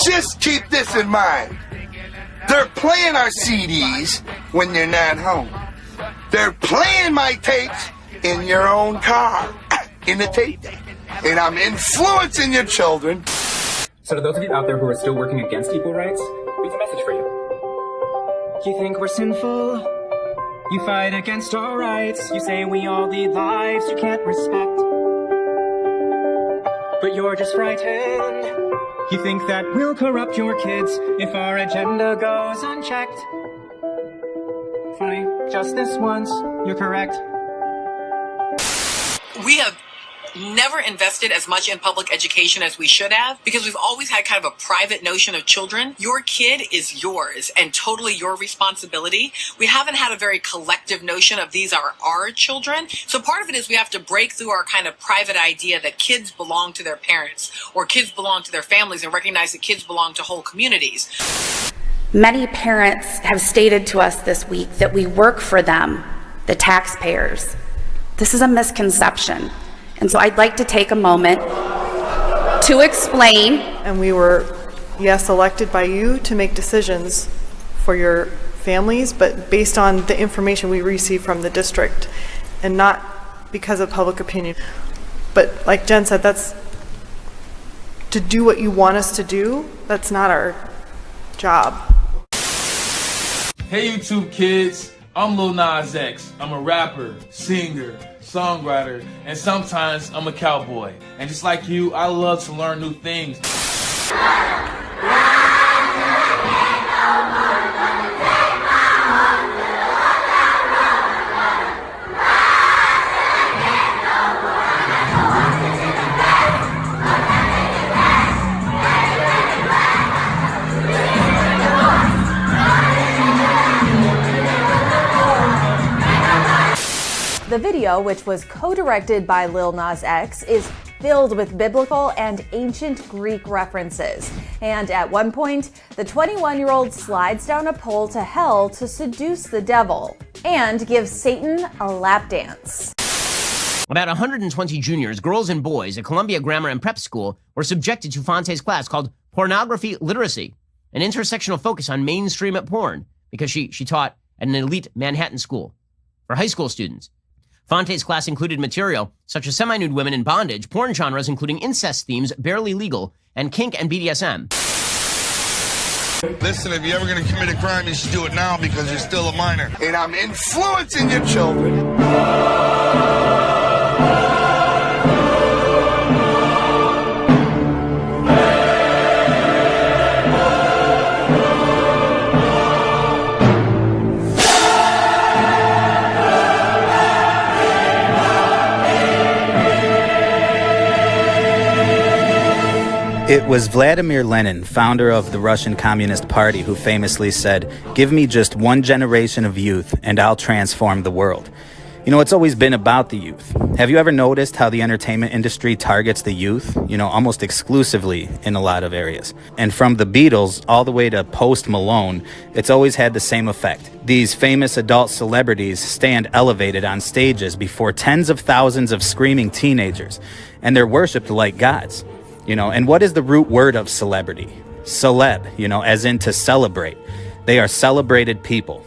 Just keep this in mind. They're playing our CDs when you're not home. They're playing my tapes in your own car, in the tape deck. And I'm influencing your children. So to those of you out there who are still working against equal rights, we have a message for you. You think we're sinful? You fight against our rights. You say we all lead lives you can't respect. But you're just frightened. You think that we'll corrupt your kids if our agenda goes unchecked. Fine, just this once, you're correct. We have never invested as much in public education as we should have because we've always had kind of a private notion of children. Your kid is yours and totally your responsibility. We haven't had a very collective notion of these are our children. So part of it is we have to break through our kind of private idea that kids belong to their parents or kids belong to their families and recognize that kids belong to whole communities. Many parents have stated to us this week that we work for them, the taxpayers. This is a misconception. And so I'd like to take a moment to explain. And we were, yes, elected by you to make decisions for your families, but based on the information we receive from the district and not because of public opinion. But like Jen said, that's to do what you want us to do. That's not our job. Hey YouTube kids, I'm Lil Nas X. I'm a rapper, singer, songwriter, and sometimes I'm a cowboy. And just like you, I love to learn new things. The video, which was co-directed by Lil Nas X, is filled with biblical and ancient Greek references. And at one point, the 21-year-old slides down a pole to hell to seduce the devil and gives Satan a lap dance. About 120 juniors, girls and boys, at Columbia Grammar and Prep School were subjected to Fonte's class called Pornography Literacy, an intersectional focus on mainstream porn, because she taught at an elite Manhattan school for high school students. Fonte's class included material such as semi-nude women in bondage, porn genres including incest themes, barely legal, and kink and BDSM. Listen, if you're ever going to commit a crime, you should do it now because you're still a minor. And I'm influencing your children. It was Vladimir Lenin, founder of the Russian Communist Party, who famously said, "Give me just one generation of youth and I'll transform the world." You know, it's always been about the youth. Have you ever noticed how the entertainment industry targets the youth? You know, almost exclusively in a lot of areas. And from the Beatles all the way to Post Malone, it's always had the same effect. These famous adult celebrities stand elevated on stages before tens of thousands of screaming teenagers, and they're worshipped like gods. You know, and what is the root word of celebrity? Celeb, you know, as in to celebrate. They are celebrated people.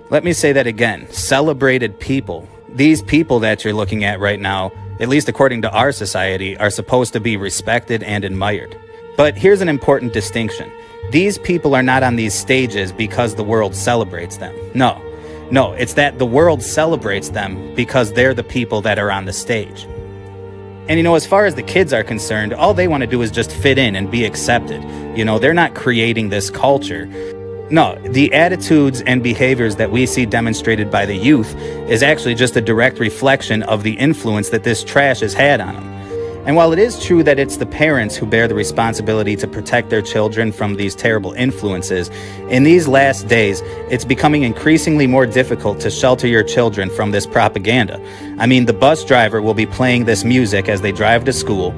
Let me say that again, celebrated people. These people that you're looking at right now, at least according to our society, are supposed to be respected and admired. But here's an important distinction. These people are not on these stages because the world celebrates them. No, it's that the world celebrates them because they're the people that are on the stage. And, you know, as far as the kids are concerned, all they want to do is just fit in and be accepted. You know, they're not creating this culture. No, the attitudes and behaviors that we see demonstrated by the youth is actually just a direct reflection of the influence that this trash has had on them. And while it is true that it's the parents who bear the responsibility to protect their children from these terrible influences, in these last days, it's becoming increasingly more difficult to shelter your children from this propaganda. I mean, the bus driver will be playing this music as they drive to school.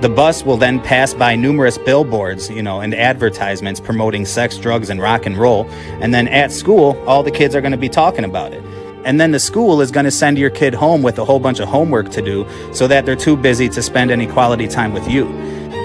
The bus will then pass by numerous billboards, you know, and advertisements promoting sex, drugs, and rock and roll. And then at school, all the kids are going to be talking about it. And then the school is going to send your kid home with a whole bunch of homework to do so that they're too busy to spend any quality time with you.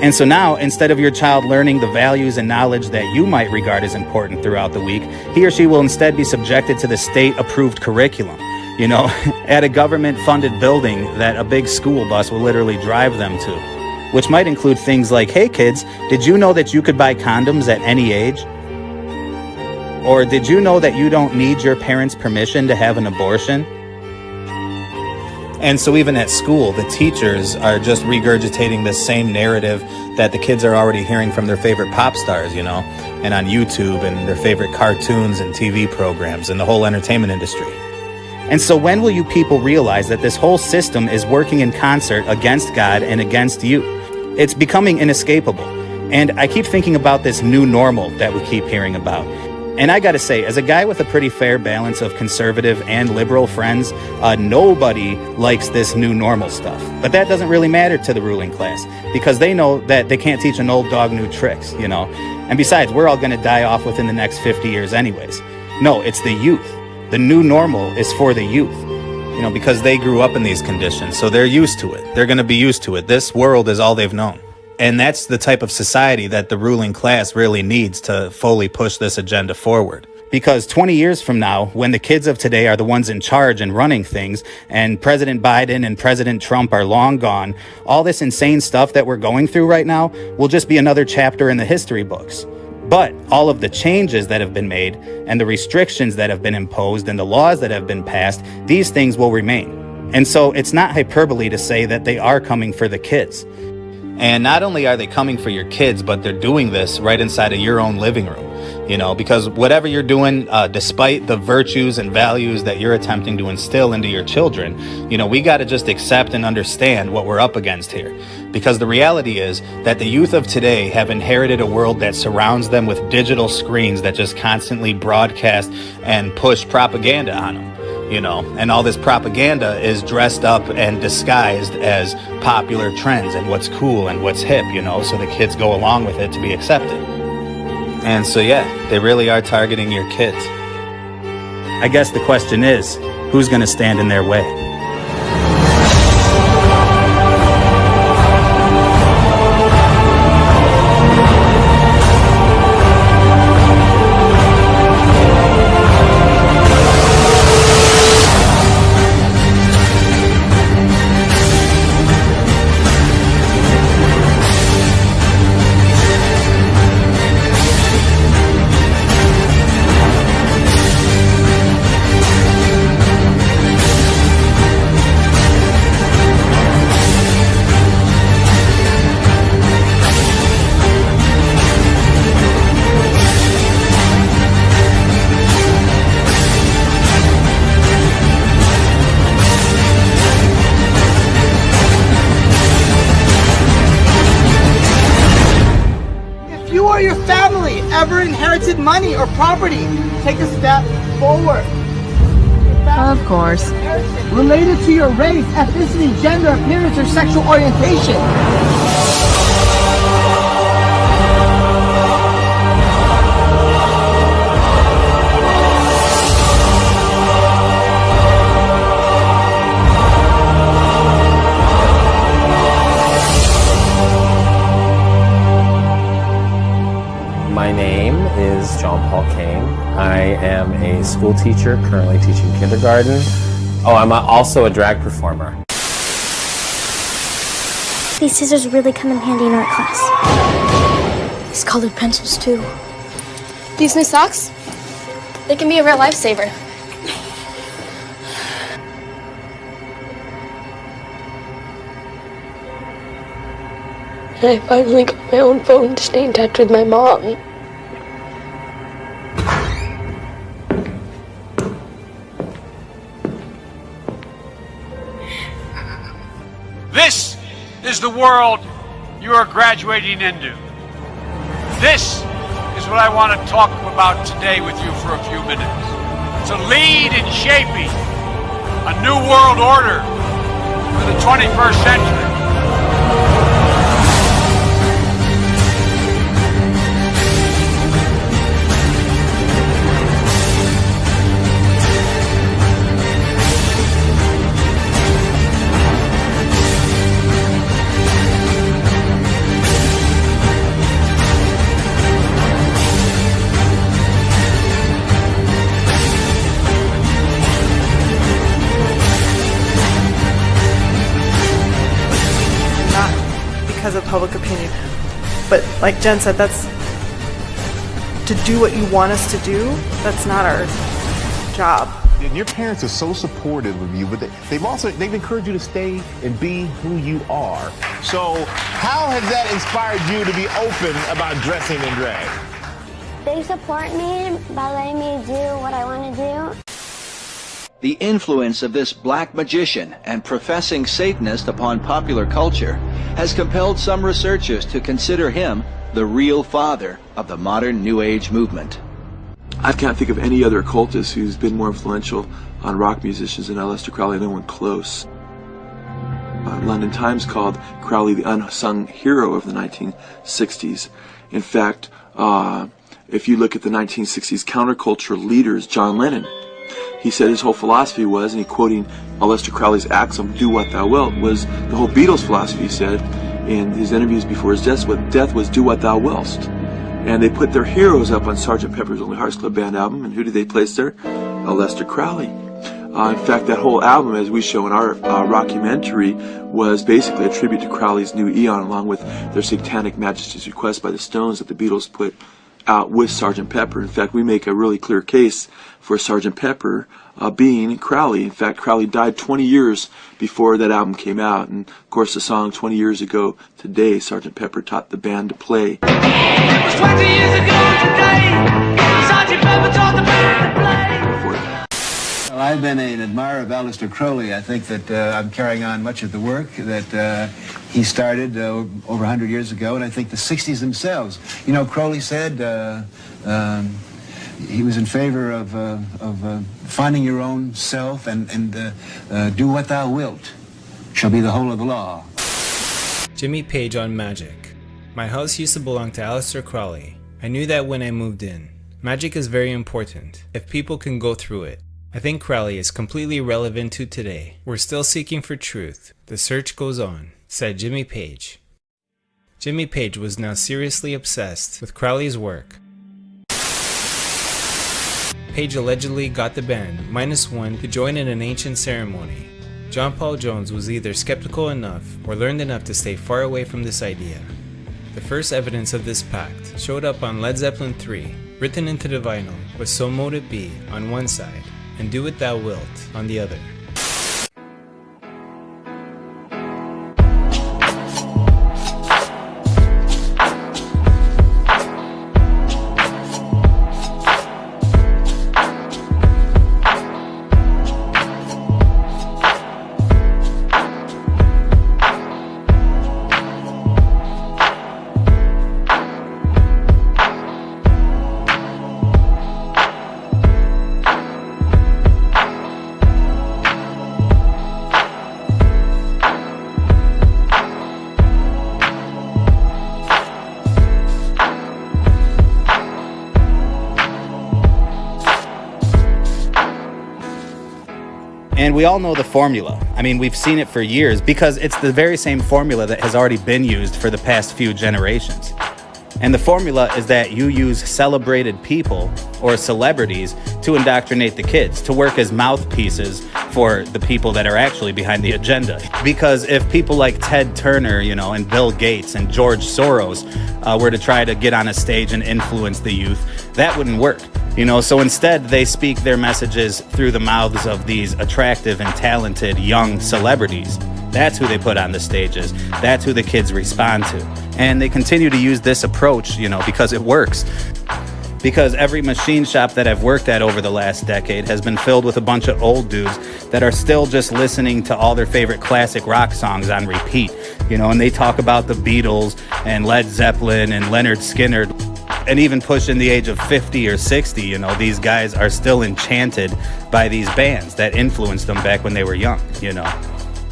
And so now, instead of your child learning the values and knowledge that you might regard as important throughout the week, he or she will instead be subjected to the state-approved curriculum, you know, at a government-funded building that a big school bus will literally drive them to, which might include things like, hey kids, did you know that you could buy condoms at any age? Or did you know that you don't need your parents' permission to have an abortion? And so even at school, the teachers are just regurgitating the same narrative that the kids are already hearing from their favorite pop stars, you know, and on YouTube and their favorite cartoons and TV programs and the whole entertainment industry. And so when will you people realize that this whole system is working in concert against God and against you? It's becoming inescapable. And I keep thinking about this new normal that we keep hearing about. And I gotta say, as a guy with a pretty fair balance of conservative and liberal friends, nobody likes this new normal stuff. But that doesn't really matter to the ruling class, because they know that they can't teach an old dog new tricks, you know? And besides, we're all gonna die off within the next 50 years anyways. No, it's the youth. The new normal is for the youth, you know, because they grew up in these conditions, so they're used to it. They're gonna be used to it. This world is all they've known. And that's the type of society that the ruling class really needs to fully push this agenda forward. Because 20 years from now, when the kids of today are the ones in charge and running things, and President Biden and President Trump are long gone, all this insane stuff that we're going through right now will just be another chapter in the history books. But all of the changes that have been made, and the restrictions that have been imposed, and the laws that have been passed, these things will remain. And so it's not hyperbole to say that they are coming for the kids. And not only are they coming for your kids, but they're doing this right inside of your own living room, you know, because whatever you're doing, despite the virtues and values that you're attempting to instill into your children, you know, we got to just accept and understand what we're up against here. Because the reality is that the youth of today have inherited a world that surrounds them with digital screens that just constantly broadcast and push propaganda on them. You know, and all this propaganda is dressed up and disguised as popular trends and what's cool and what's hip, you know, so the kids go along with it to be accepted. And so, yeah, they really are targeting your kids. I guess the question is, who's going to stand in their way? Ever inherited money or property, take a step forward. Of course. Related to your race, ethnicity, gender, appearance, or sexual orientation. My name is John Paul Kane. I am a school teacher currently teaching kindergarten. Oh, I'm also a drag performer. These scissors really come in handy in art class. These colored pencils too. These new socks? They can be a real lifesaver. I finally got my own phone to stay in touch with my mom. This is the world you are graduating into. This is what I want to talk about today with you for a few minutes. To lead in shaping a new world order for the 21st century. because of public opinion. But like Jen said, that's to do what you want us to do. That's not our job. And your parents are so supportive of you, but they've encouraged you to stay and be who you are. So how has that inspired you to be open about dressing in drag? They support me by letting me do what I want to do. The influence of this black magician and professing Satanist upon popular culture has compelled some researchers to consider him the real father of the modern New Age movement. I can't think of any other occultist who's been more influential on rock musicians than Aleister Crowley, no one close. London Times called Crowley the unsung hero of the 1960s. In fact, if you look at the 1960s counterculture leaders, John Lennon, he said his whole philosophy was, and he quoting Aleister Crowley's axiom, do what thou wilt, was the whole Beatles philosophy, he said in his interviews before his death was do what thou willst. And they put their heroes up on Sgt. Pepper's Lonely Hearts Club Band album, and who did they place there? Aleister Crowley. In fact, that whole album, as we show in our rockumentary, was basically a tribute to Crowley's New Eon, along with their Satanic Majesty's Request by the Stones that the Beatles put out with Sgt. Pepper. In fact, we make a really clear case for Sgt. Pepper being Crowley. In fact, Crowley died 20 years before that album came out. And, of course, the song 20 years ago today, Sgt. Pepper taught the band to play. It was 20 years ago today, Sgt. Pepper taught the band to play. Well, I've been an admirer of Aleister Crowley. I think that I'm carrying on much of the work that he started over 100 years ago, and I think the 60s themselves. You know, Crowley said he was in favor of finding your own self and do what thou wilt shall be the whole of the law. Jimmy Page on magic. My house used to belong to Aleister Crowley. I knew that when I moved in. Magic is very important, if people can go through it. I think Crowley is completely relevant to today. We're still seeking for truth. The search goes on, said Jimmy Page. Jimmy Page was now seriously obsessed with Crowley's work. Page allegedly got the band, -1, to join in an ancient ceremony. John Paul Jones was either skeptical enough or learned enough to stay far away from this idea. The first evidence of this pact showed up on Led Zeppelin 3, written into the vinyl with So Mote It Be on one side and Do What Thou Wilt on the other. And we all know the formula. I mean, we've seen it for years because it's the very same formula that has already been used for the past few generations. And the formula is that you use celebrated people or celebrities to indoctrinate the kids, to work as mouthpieces for the people that are actually behind the agenda. Because if people like Ted Turner, and Bill Gates and George Soros were to try to get on a stage and influence the youth, that wouldn't work. So instead they speak their messages through the mouths of these attractive and talented young celebrities. That's who they put on the stages. That's who the kids respond to. And they continue to use this approach, because it works. Because every machine shop that I've worked at over the last decade has been filled with a bunch of old dudes that are still just listening to all their favorite classic rock songs on repeat. And they talk about the Beatles and Led Zeppelin and Leonard Skinner. And even pushing the age of 50 or 60, these guys are still enchanted by these bands that influenced them back when they were young,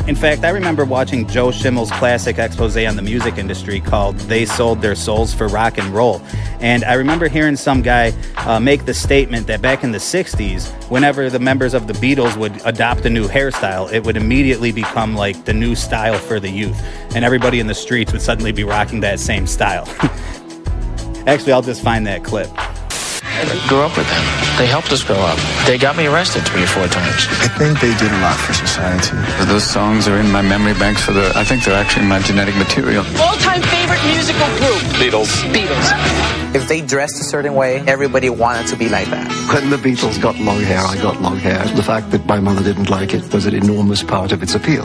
In fact, I remember watching Joe Schimmel's classic expose on the music industry called They Sold Their Souls for Rock and Roll. And I remember hearing some guy make the statement that back in the 60s, whenever the members of the Beatles would adopt a new hairstyle, it would immediately become like the new style for the youth. And everybody in the streets would suddenly be rocking that same style. Actually, I'll just find that clip. I grew up with them. They helped us grow up. They got me arrested 3 or 4 times. I think they did a lot for society. Those songs are in my memory banks I think they're actually my genetic material. All-time favorite musical group? Beatles. If they dressed a certain way, everybody wanted to be like that. When the Beatles got long hair, I got long hair. The fact that my mother didn't like it was an enormous part of its appeal.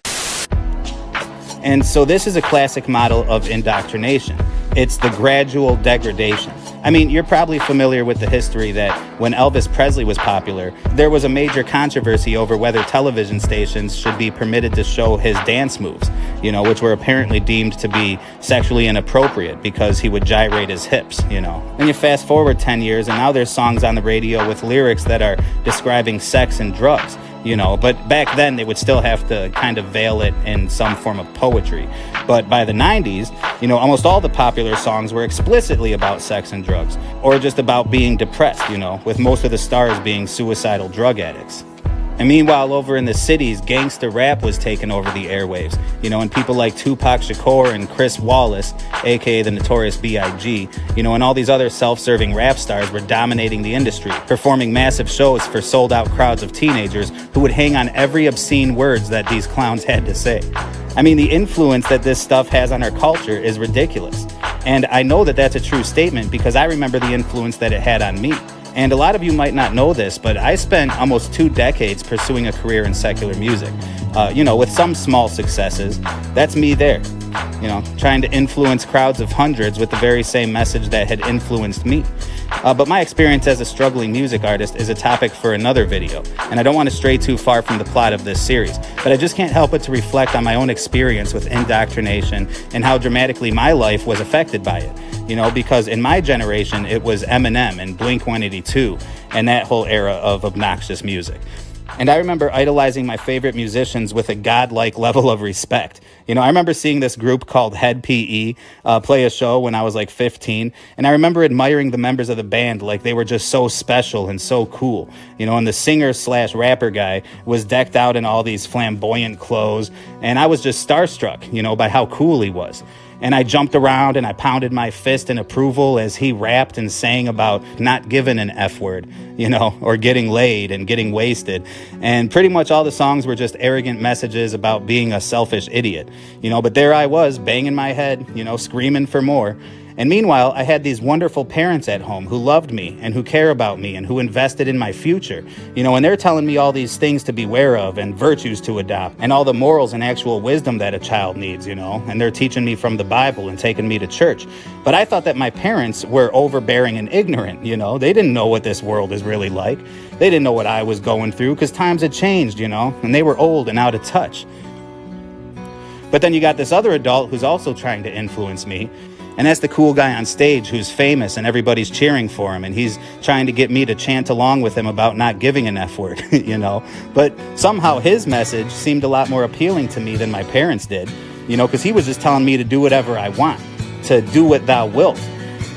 And so this is a classic model of indoctrination. It's the gradual degradation. I mean, you're probably familiar with the history that when Elvis Presley was popular, there was a major controversy over whether television stations should be permitted to show his dance moves, which were apparently deemed to be sexually inappropriate because he would gyrate his hips, Then you fast forward 10 years and now there's songs on the radio with lyrics that are describing sex and drugs. But back then they would still have to kind of veil it in some form of poetry. But by the 90s, almost all the popular songs were explicitly about sex and drugs, or just about being depressed, with most of the stars being suicidal drug addicts. And meanwhile, over in the cities, gangster rap was taking over the airwaves, and people like Tupac Shakur and Chris Wallace, aka the Notorious B.I.G., and all these other self-serving rap stars were dominating the industry, performing massive shows for sold-out crowds of teenagers who would hang on every obscene words that these clowns had to say. I mean, the influence that this stuff has on our culture is ridiculous. And I know that that's a true statement because I remember the influence that it had on me. And a lot of you might not know this, but I spent almost 2 decades pursuing a career in secular music, with some small successes. That's me there, trying to influence crowds of hundreds with the very same message that had influenced me. But my experience as a struggling music artist is a topic for another video, and I don't want to stray too far from the plot of this series, but I just can't help but to reflect on my own experience with indoctrination and how dramatically my life was affected by it. Because in my generation, it was Eminem and Blink-182 and that whole era of obnoxious music. And I remember idolizing my favorite musicians with a godlike level of respect. I remember seeing this group called Head PE play a show when I was like 15. And I remember admiring the members of the band like they were just so special and so cool. And the singer/rapper guy was decked out in all these flamboyant clothes. And I was just starstruck, by how cool he was. And I jumped around and I pounded my fist in approval as he rapped and sang about not giving an F word, or getting laid and getting wasted. And pretty much all the songs were just arrogant messages about being a selfish idiot, but there I was banging my head, screaming for more. And meanwhile, I had these wonderful parents at home who loved me and who care about me and who invested in my future, and they're telling me all these things to beware of and virtues to adopt and all the morals and actual wisdom that a child needs, and they're teaching me from the Bible and taking me to church. But I thought that my parents were overbearing and ignorant, they didn't know what this world is really like. They didn't know what I was going through because times had changed, and they were old and out of touch. But then you got this other adult who's also trying to influence me. And that's the cool guy on stage who's famous and everybody's cheering for him. And he's trying to get me to chant along with him about not giving an F word, But somehow his message seemed a lot more appealing to me than my parents did, because he was just telling me to do whatever I want, to do what thou wilt.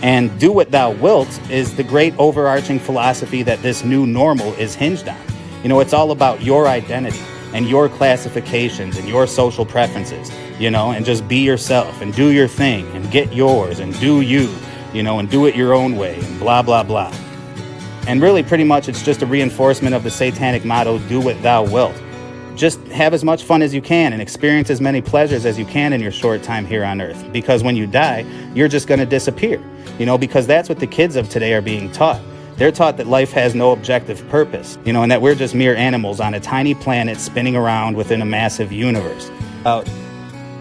And do what thou wilt is the great overarching philosophy that this new normal is hinged on. It's all about your identity and your classifications and your social preferences, and just be yourself and do your thing and get yours and do you, and do it your own way and blah, blah, blah. And really pretty much it's just a reinforcement of the satanic motto, do what thou wilt. Just have as much fun as you can and experience as many pleasures as you can in your short time here on earth. Because when you die, you're just going to disappear, because that's what the kids of today are being taught. They're taught that life has no objective purpose, and that we're just mere animals on a tiny planet spinning around within a massive universe.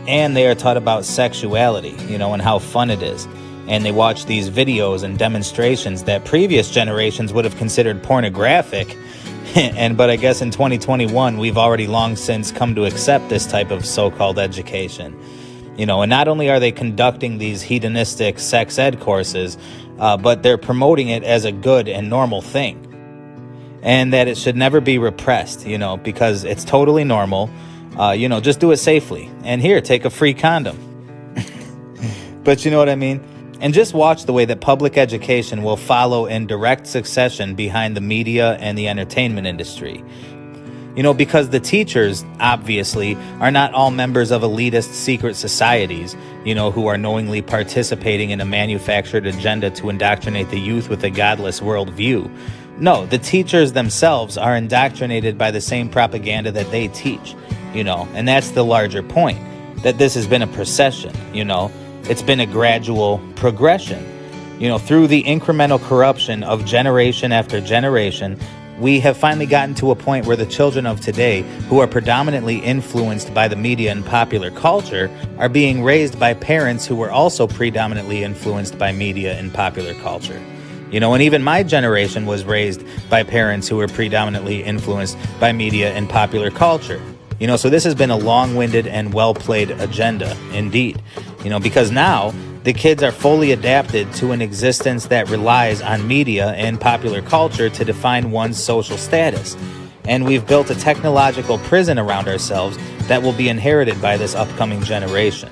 And they are taught about sexuality, and how fun it is. And they watch these videos and demonstrations that previous generations would have considered pornographic. But I guess in 2021, we've already long since come to accept this type of so-called education. And not only are they conducting these hedonistic sex ed courses, but they're promoting it as a good and normal thing. And that it should never be repressed, because it's totally normal. Just do it safely. And here, take a free condom. But you know what I mean? And just watch the way that public education will follow in direct succession behind the media and the entertainment industry. Because the teachers, obviously, are not all members of elitist secret societies, who are knowingly participating in a manufactured agenda to indoctrinate the youth with a godless worldview. No, the teachers themselves are indoctrinated by the same propaganda that they teach, and that's the larger point, that this has been a procession, it's been a gradual progression, through the incremental corruption of generation after generation. We have finally gotten to a point where the children of today, who are predominantly influenced by the media and popular culture, are being raised by parents who were also predominantly influenced by media and popular culture. And even my generation was raised by parents who were predominantly influenced by media and popular culture. So this has been a long-winded and well-played agenda, indeed. Because now the kids are fully adapted to an existence that relies on media and popular culture to define one's social status. And we've built a technological prison around ourselves that will be inherited by this upcoming generation.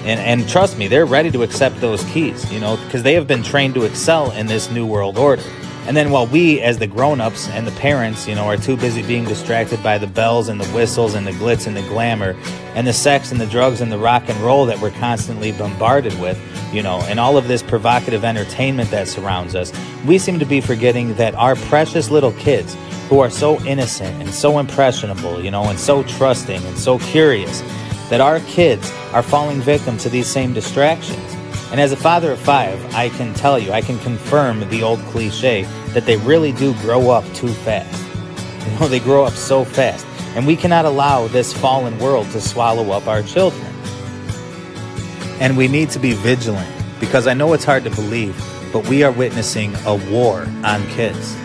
And trust me, they're ready to accept those keys, because they have been trained to excel in this new world order. And then while we, as the grown-ups and the parents, are too busy being distracted by the bells and the whistles and the glitz and the glamour and the sex and the drugs and the rock and roll that we're constantly bombarded with, and all of this provocative entertainment that surrounds us, we seem to be forgetting that our precious little kids, who are so innocent and so impressionable, and so trusting and so curious, that our kids are falling victim to these same distractions. And as a father of 5, I can tell you, I can confirm the old cliche that they really do grow up too fast. They grow up so fast. And we cannot allow this fallen world to swallow up our children. And we need to be vigilant, because I know it's hard to believe, but we are witnessing a war on kids.